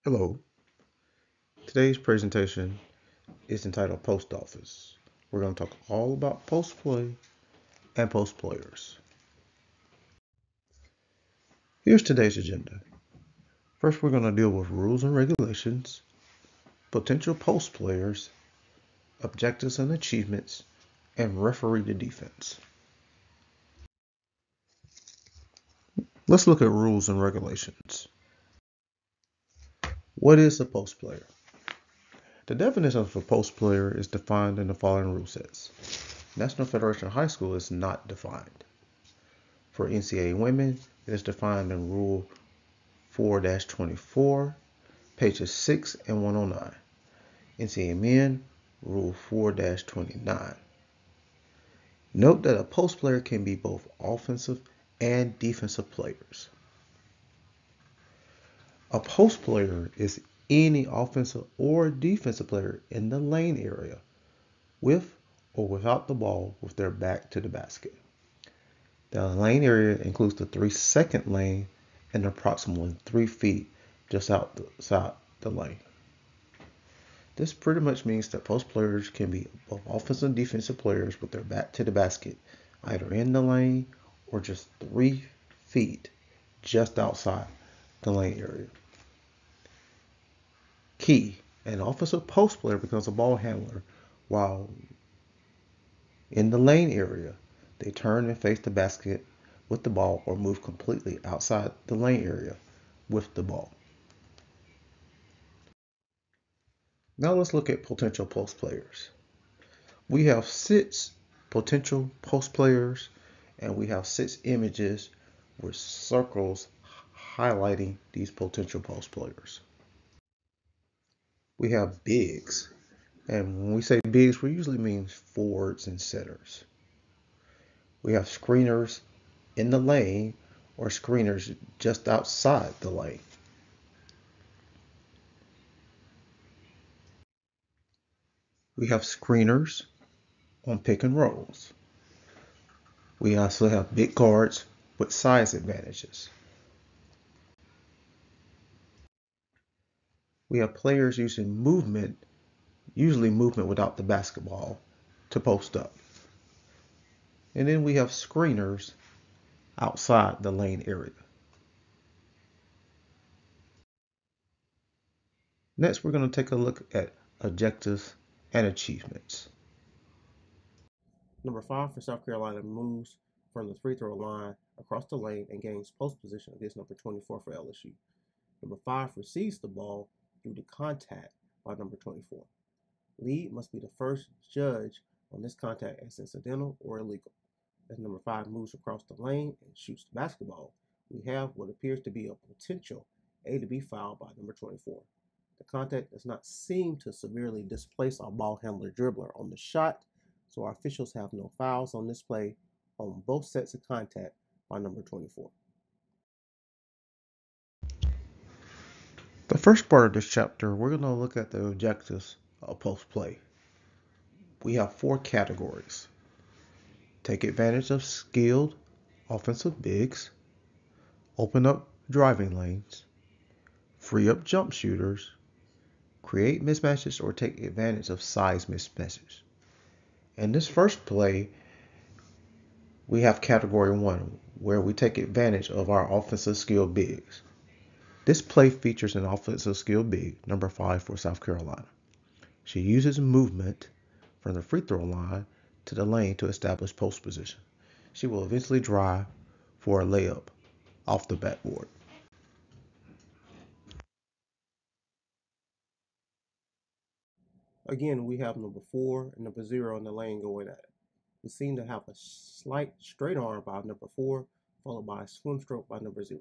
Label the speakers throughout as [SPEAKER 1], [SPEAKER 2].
[SPEAKER 1] Hello, today's presentation is entitled Post Office. We're going to talk all about post play and post players. Here's today's agenda. First, we're going to deal with rules and regulations, potential post players, objectives and achievements, and referee the defense. Let's look at rules and regulations. What is a post player? The definition of a post player is defined in the following rule sets. National Federation of High School is not defined. For NCAA women, it is defined in Rule 4-24, pages 6 and 109. NCAA men, Rule 4-29. Note that a post player can be both offensive and defensive players. A post player is any offensive or defensive player in the lane area with or without the ball with their back to the basket. The lane area includes the 3-second lane and approximately 3 feet just outside the lane. This pretty much means that post players can be both offensive and defensive players with their back to the basket, either in the lane or just 3 feet just outside the lane area. Key: an offensive post player becomes a ball handler while in the lane area. They turn and face the basket with the ball or move completely outside the lane area with the ball. Now let's look at potential post players. We have 6 potential post players and we have 6 images with circles highlighting these potential post players. We have bigs, and when we say bigs, we usually mean forwards and setters. We have screeners in the lane or screeners just outside the lane. We have screeners on pick and rolls. We also have big guards with size advantages. We have players using movement, usually movement without the basketball, to post up. And then we have screeners outside the lane area. Next, we're going to take a look at objectives and achievements. Number 5 for South Carolina moves from the free throw line across the lane and gains post position against number 24 for LSU. Number 5 receives the ball due to contact by number 24. Lead must be the first judge on this contact as incidental or illegal. As number 5 moves across the lane and shoots the basketball, we have what appears to be a potential A to be fouled by number 24. The contact does not seem to severely displace our ball handler dribbler on the shot, so our officials have no fouls on this play on both sets of contact by number 24. The first part of this chapter, we're going to look at the objectives of post play. We have 4 categories. Take advantage of skilled offensive bigs, open up driving lanes, free up jump shooters, create mismatches or take advantage of size mismatches. In this first play, we have category 1, where we take advantage of our offensive skill bigs. This play features an offensive skill big, number 5 for South Carolina. She uses movement from the free throw line to the lane to establish post position. She will eventually drive for a layup off the backboard. Again, we have number 4 and number 0 in the lane going at it. We seem to have a slight straight arm by number 4, followed by a swim stroke by number 0.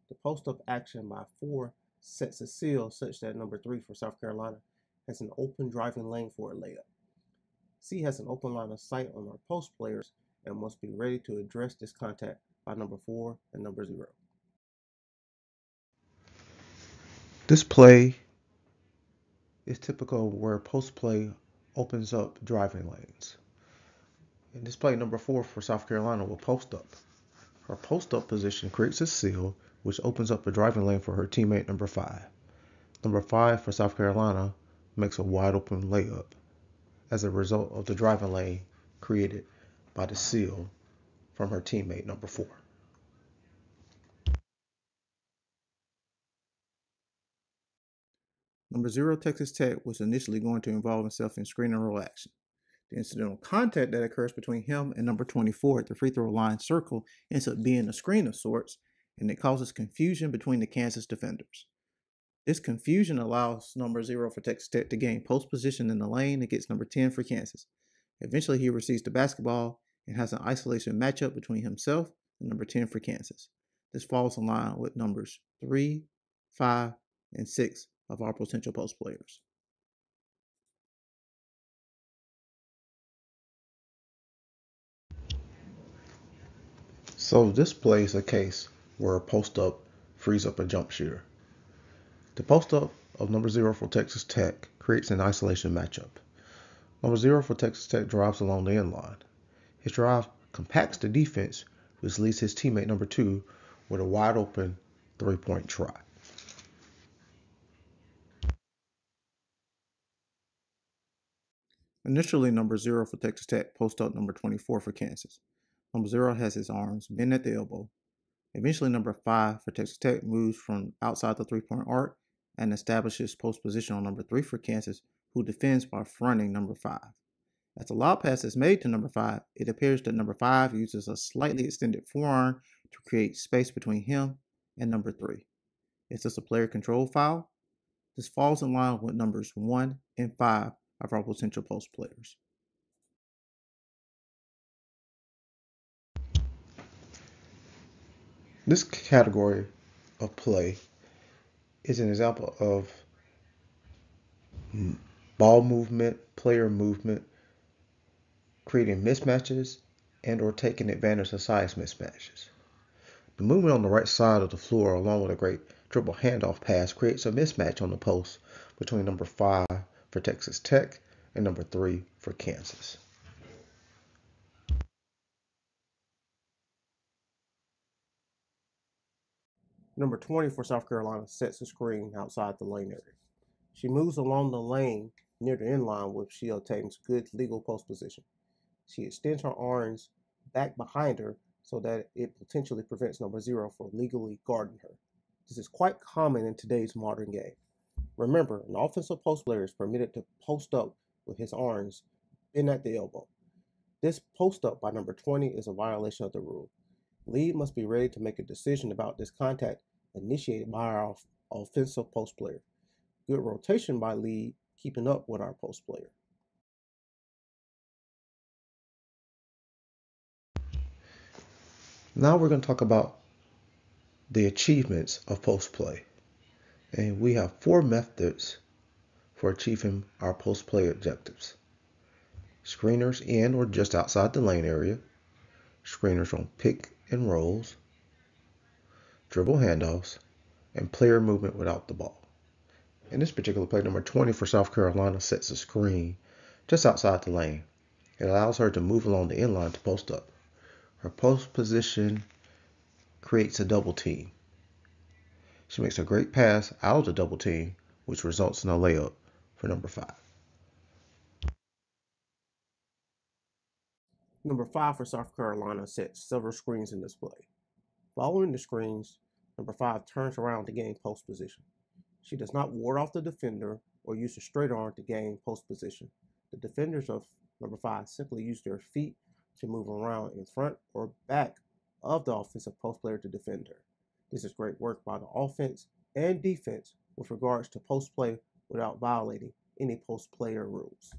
[SPEAKER 1] The post-up action by 4 sets a seal such that number 3 for South Carolina has an open driving lane for a layup. C has an open line of sight on our post players and must be ready to address this contact by number 4 and number 0. This play is typical where post play opens up driving lanes. In this play, number 4 for South Carolina will post up. Her post up position creates a seal which opens up a driving lane for her teammate number 5. Number 5 for South Carolina makes a wide open layup as a result of the driving lane created by the seal from her teammate, number 4.
[SPEAKER 2] Number 0, Texas Tech, was initially going to involve himself in screen and roll action. The incidental contact that occurs between him and number 24 at the free throw line circle ends up being a screen of sorts, and it causes confusion between the Kansas defenders. This confusion allows number 0 for Texas Tech to gain post position in the lane against number 10 for Kansas. Eventually, he receives the basketball and has an isolation matchup between himself and number 10 for Kansas. This falls in line with numbers 3, 5, and 6 of our potential post players.
[SPEAKER 1] So this play is a case where a post up frees up a jump shooter. The post up of number 0 for Texas Tech creates an isolation matchup. Number 0 for Texas Tech drives along the end line. His drive compacts the defense, which leaves his teammate number 2 with a wide open 3-point try.
[SPEAKER 2] Initially, number 0 for Texas Tech posts up number 24 for Kansas. Number 0 has his arms bent at the elbow. Eventually, number 5 for Texas Tech moves from outside the 3-point arc and establishes post position on number 3 for Kansas, who defends by fronting number 5. As the lob pass is made to number 5, it appears that number 5 uses a slightly extended forearm to create space between him and number 3. Is this a player control foul? This falls in line with numbers 1 and 5 of our potential post players.
[SPEAKER 1] This category of play is an example of ball movement, player movement, creating mismatches, and or taking advantage of size mismatches. The movement on the right side of the floor, along with a great dribble handoff pass, creates a mismatch on the post between number 5 for Texas Tech and number 3 for Kansas.
[SPEAKER 3] Number 20 for South Carolina sets a screen outside the lane area. She moves along the lane near the end line where she obtains good legal post position. She extends her arms back behind her so that it potentially prevents number 0 from legally guarding her. This is quite common in today's modern game. Remember, an offensive post player is permitted to post up with his arms bent at the elbow. This post up by number 20 is a violation of the rule. Lead must be ready to make a decision about this contact initiated by our offensive post player. Good rotation by lead, keeping up with our post player.
[SPEAKER 1] Now we're going to talk about the achievements of post play. And we have 4 methods for achieving our post play objectives. Screeners in or just outside the lane area, screeners on pick and rolls, dribble handoffs, and player movement without the ball. In this particular play, number 20 for South Carolina sets a screen just outside the lane. It allows her to move along the end line to post up. Her post position creates a double team. She makes a great pass out of the double team, which results in a layup for number 5.
[SPEAKER 3] Number 5 for South Carolina sets several screens in this play. Following the screens, number 5 turns around to gain post position. She does not ward off the defender or use a straight arm to gain post position. The defenders of number 5 simply use their feet to move around in front or back of the offensive post player to defend her. This is great work by the offense and defense with regards to post play without violating any post player rules.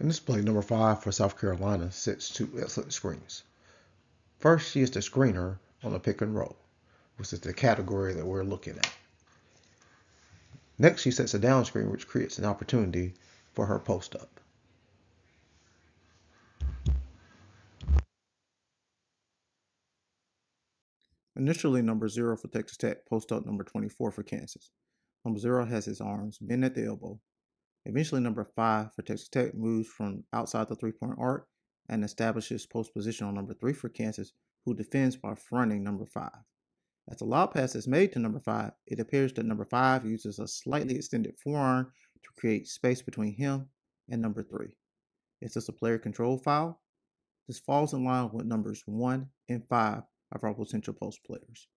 [SPEAKER 1] In this play, number 5 for South Carolina sets 2 excellent screens. First, she is the screener on the pick and roll, which is the category that we're looking at. Next, she sets a down screen, which creates an opportunity for her post up.
[SPEAKER 2] Initially, number 0 for Texas Tech posts up number 24 for Kansas. Number 0 has his arms bent at the elbow. Eventually, number 5 for Texas Tech moves from outside the 3-point arc and establishes post position on number 3 for Kansas, who defends by fronting number 5. As the lob pass is made to number 5, it appears that number 5 uses a slightly extended forearm to create space between him and number 3. Is this a player control foul? This falls in line with numbers 1 and 5 of our potential post players.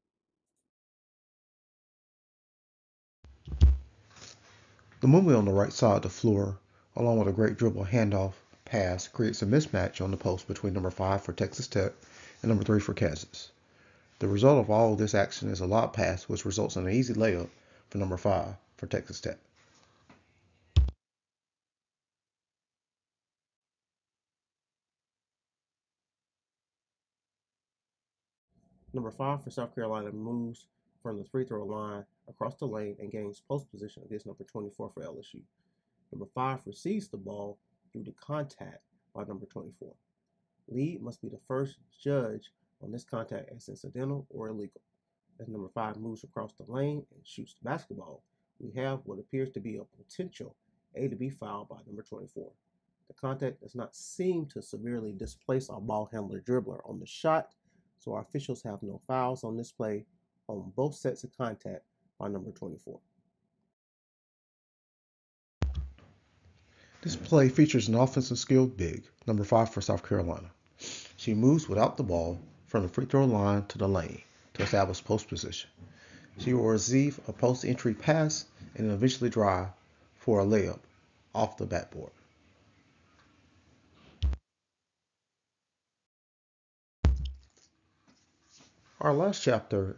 [SPEAKER 1] The movement on the right side of the floor, along with a great dribble handoff pass, creates a mismatch on the post between number 5 for Texas Tech and number 3 for Kansas. The result of all of this action is a lob pass, which results in an easy layup for number 5 for Texas Tech.
[SPEAKER 3] Number 5 for South Carolina moves from the free throw line across the lane and gains post position against number 24 for LSU. Number 5 receives the ball due to contact by number 24. Lead must be the first judge on this contact as incidental or illegal. As number 5 moves across the lane and shoots the basketball, we have what appears to be a potential A to B foul by number 24. The contact does not seem to severely displace our ball handler dribbler on the shot, so our officials have no fouls on this play on both sets of contact by number 24.
[SPEAKER 1] This play features an offensive skilled big, number 5 for South Carolina. She moves without the ball from the free throw line to the lane to establish post position. She will receive a post entry pass and eventually drive for a layup off the backboard. Our last chapter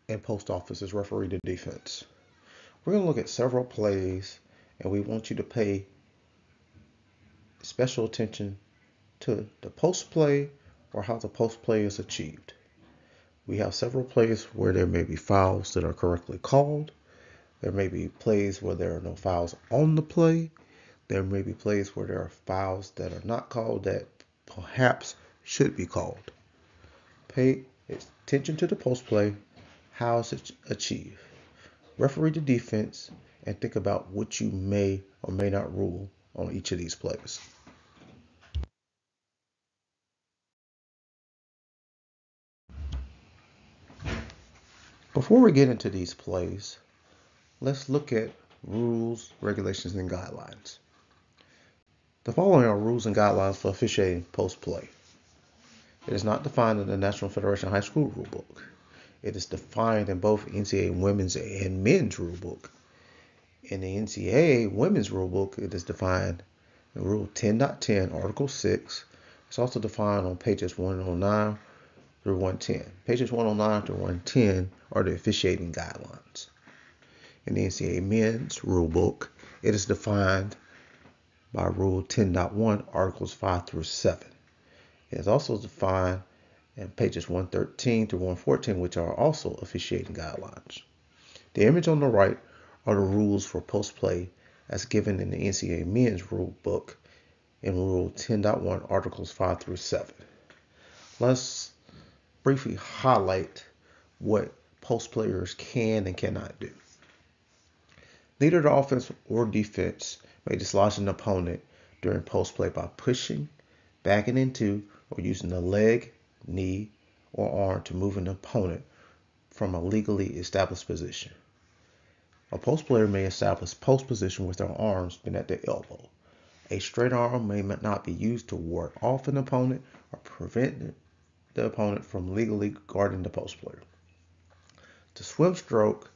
[SPEAKER 1] in post office is referee to defense. We're going to look at several plays, and we want you to pay special attention to the post play or how the post play is achieved. We have several plays where there may be fouls that are correctly called. There may be plays where there are no fouls on the play. There may be plays where there are fouls that are not called that perhaps should be called. Pay attention to the post play, how it's achieved. Referee the defense, and think about what you may or may not rule on each of these plays. Before we get into these plays, let's look at rules, regulations, and guidelines. The following are rules and guidelines for officiating post play. It is not defined in the National Federation High School Rulebook. It is defined in both NCAA Women's and Men's Rulebook. In the NCAA Women's Rulebook, it is defined in Rule 10.10, Article 6. It's also defined on pages 109 through 110. Pages 109 through 110 are the officiating guidelines. In the NCAA Men's Rulebook, it is defined by Rule 10.1, Articles 5 through 7. It is also defined in pages 113 through 114, which are also officiating guidelines. The image on the right are the rules for post play as given in the NCAA Men's Rule Book in Rule 10.1, Articles 5 through 7. Let's briefly highlight what post players can and cannot do. Neither the offense or defense may dislodge an opponent during post play by pushing, backing into, or using the leg, knee, or arm to move an opponent from a legally established position. A post player may establish post position with their arms bent at the elbow. A straight arm may not be used to ward off an opponent or prevent the opponent from legally guarding the post player. The swim stroke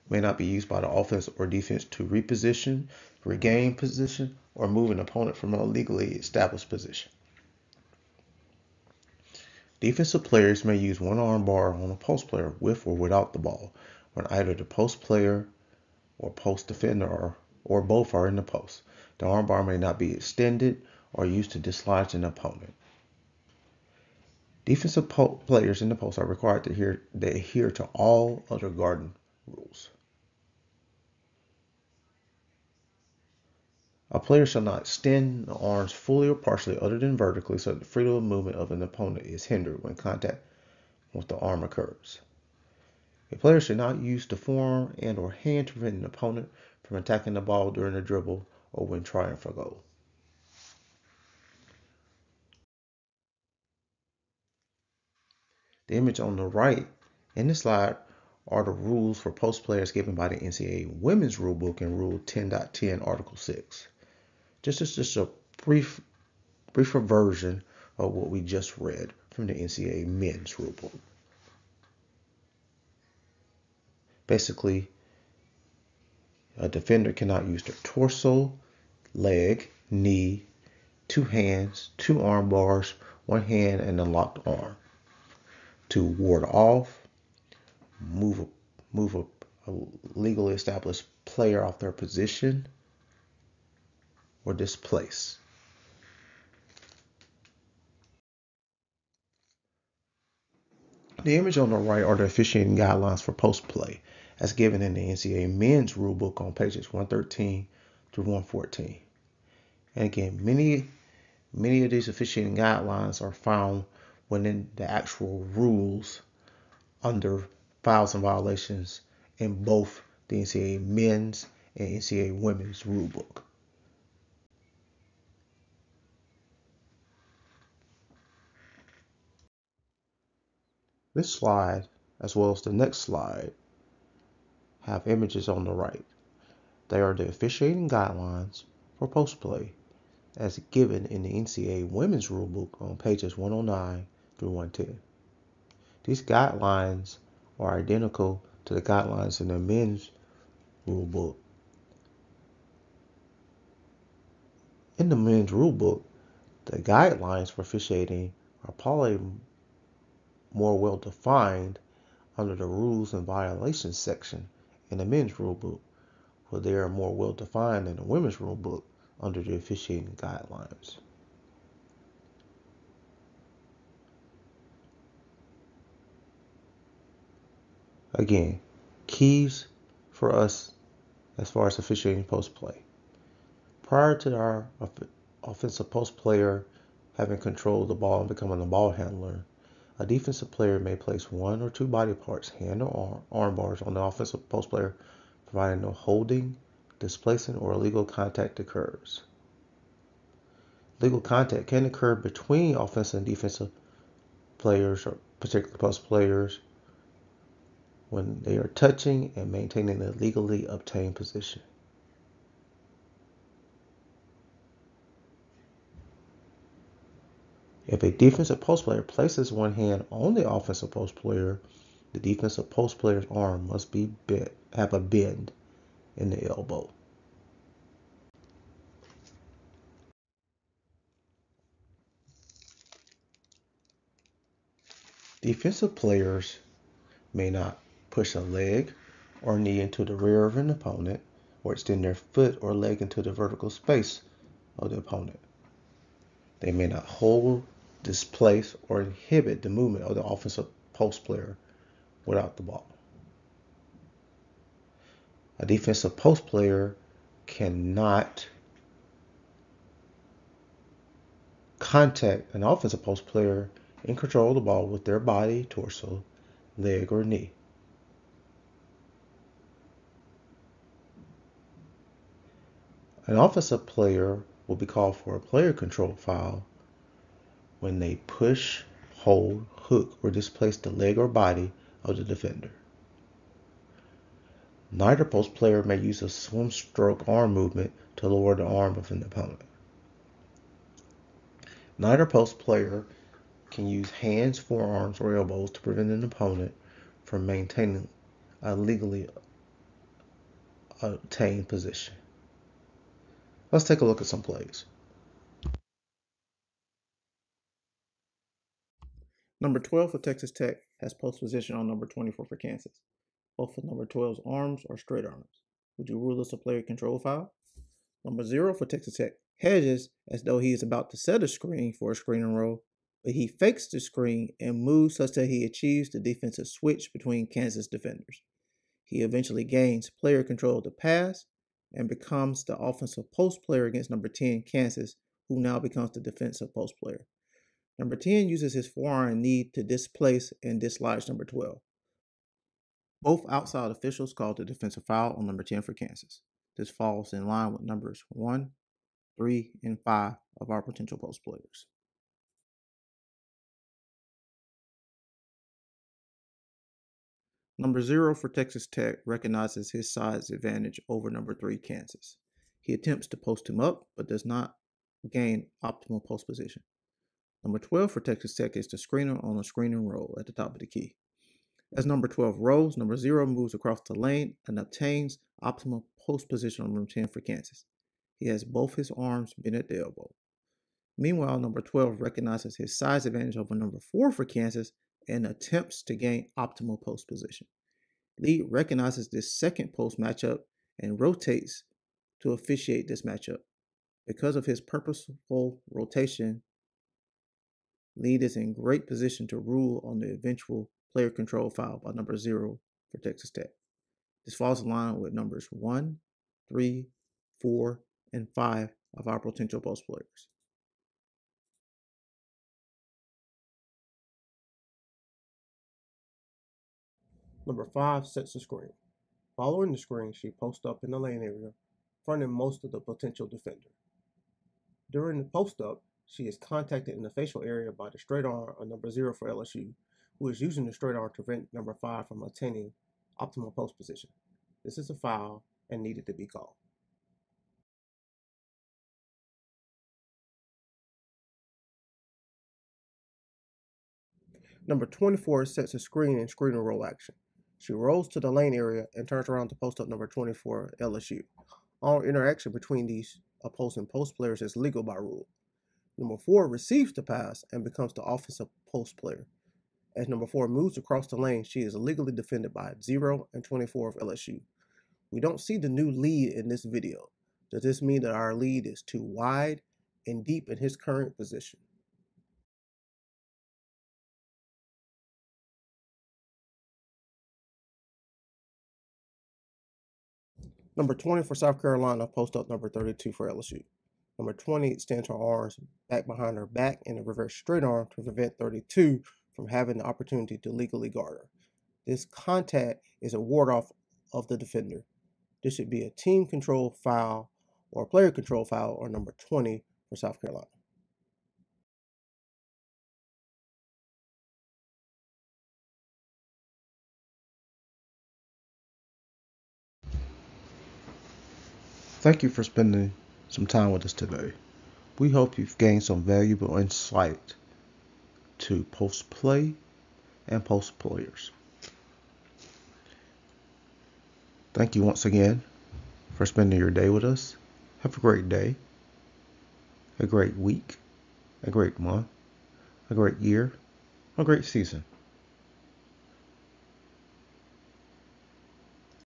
[SPEAKER 1] may not be used by the offense or defense to reposition, regain position, or move an opponent from a legally established position. Defensive players may use one arm bar on a post player with or without the ball when either the post player or post defender or both are in the post. The arm bar may not be extended or used to dislodge an opponent. Defensive players in the post are required to adhere to all other guarding rules. A player shall not extend the arms fully or partially other than vertically so that the freedom of movement of an opponent is hindered when contact with the arm occurs. A player should not use the forearm and or hand to prevent an opponent from attacking the ball during a dribble or when trying for goal. The image on the right in the slide are the rules for post players given by the NCAA Women's Rulebook in Rule 10.10, Article 6. This is just a briefer version of what we just read from the NCAA Men's Rulebook. Basically, a defender cannot use their torso, leg, knee, two hands, two arm bars, one hand, and a locked arm to ward off, move a legally established player off their position, or displace. The image on the right are the officiating guidelines for post play, as given in the NCAA Men's Rulebook on pages 113 through 114. And again, many of these officiating guidelines are found within the actual rules under fouls and violations in both the NCAA Men's and NCAA Women's Rulebook. This slide, as well as the next slide, have images on the right. They are the officiating guidelines for post play as given in the NCAA Women's Rulebook on pages 109 through 110. These guidelines are identical to the guidelines in the Men's Rulebook. In the Men's Rulebook, the guidelines for officiating are probably more well defined under the rules and violations section in the Men's Rulebook, where they are more well defined in the Women's Rulebook under the officiating guidelines. Again, keys for us as far as officiating post play. Prior to our offensive post player having control of the ball and becoming a ball handler, a defensive player may place one or two body parts, hand or arm bars, on the offensive post player, providing no holding, displacing, or illegal contact occurs. Legal contact can occur between offensive and defensive players, or particularly post players, when they are touching and maintaining a legally obtained position. If a defensive post player places one hand on the offensive post player, the defensive post player's arm must be have a bend in the elbow. Defensive players may not push a leg or knee into the rear of an opponent or extend their foot or leg into the vertical space of the opponent. They may not hold, displace, or inhibit the movement of the offensive post player without the ball. A defensive post player cannot contact an offensive post player in control of the ball with their body, torso, leg, or knee. An offensive player will be called for a player control foul when they push, hold, hook, or displace the leg or body of the defender. Neither post player may use a swim stroke arm movement to lower the arm of an opponent. Neither post player can use hands, forearms, or elbows to prevent an opponent from maintaining a legally obtained position. Let's take a look at some plays.
[SPEAKER 2] Number 12 for Texas Tech has post position on number 24 for Kansas. Both of number 12's arms are straight arms. Would you rule this a player control foul? Number 0 for Texas Tech hedges as though he is about to set a screen for a screen and roll, but he fakes the screen and moves such that he achieves the defensive switch between Kansas defenders. He eventually gains player control of the pass and becomes the offensive post player against number 10, Kansas, who now becomes the defensive post player. Number 10 uses his forearm and knee to displace and dislodge number 12. Both outside officials called the defensive foul on number 10 for Kansas. This falls in line with numbers 1, 3, and 5 of our potential post players. Number 0 for Texas Tech recognizes his size advantage over number 3 Kansas. He attempts to post him up, but does not gain optimal post position. Number 12 for Texas Tech is the screener on a screen and roll at the top of the key. As number 12 rolls, number 0 moves across the lane and obtains optimal post position on number 10 for Kansas. He has both his arms bent at the elbow. Meanwhile, number 12 recognizes his size advantage over number 4 for Kansas and attempts to gain optimal post position. Lee recognizes this second post matchup and rotates to officiate this matchup. Because of his purposeful rotation, Lee is in great position to rule on the eventual player control foul by number 0 for Texas Tech. This falls in line with numbers 1, 3, 4, and 5 of our potential post players.
[SPEAKER 3] Number 5 sets the screen. Following the screen, she posts up in the lane area, fronting most of the potential defender. During the post up, she is contacted in the facial area by the straight arm of number 0 for LSU, who is using the straight arm to prevent number 5 from attaining optimal post position. This is a foul and needed to be called. Number 24 sets a screen and screen and roll action. She rolls to the lane area and turns around to post up number 24 LSU. All interaction between these opposing post players is legal by rule. Number 4 receives the pass and becomes the offensive post player. As number 4 moves across the lane, she is legally defended by 0 and 24 of LSU. We don't see the new lead in this video. Does this mean that our lead is too wide and deep in his current position? Number 20 for South Carolina post up number 32 for LSU. Number 20 extends her arms back behind her back in a reverse straight arm to prevent 32 from having the opportunity to legally guard her. This contact is a ward off of the defender. This should be a team control foul or a player control foul or number 20 for South Carolina.
[SPEAKER 1] Thank you for spending some time with us today. We hope you've gained some valuable insight to post play and post players. Thank you once again for spending your day with us. Have a great day, a great week, a great month, a great year, a great season.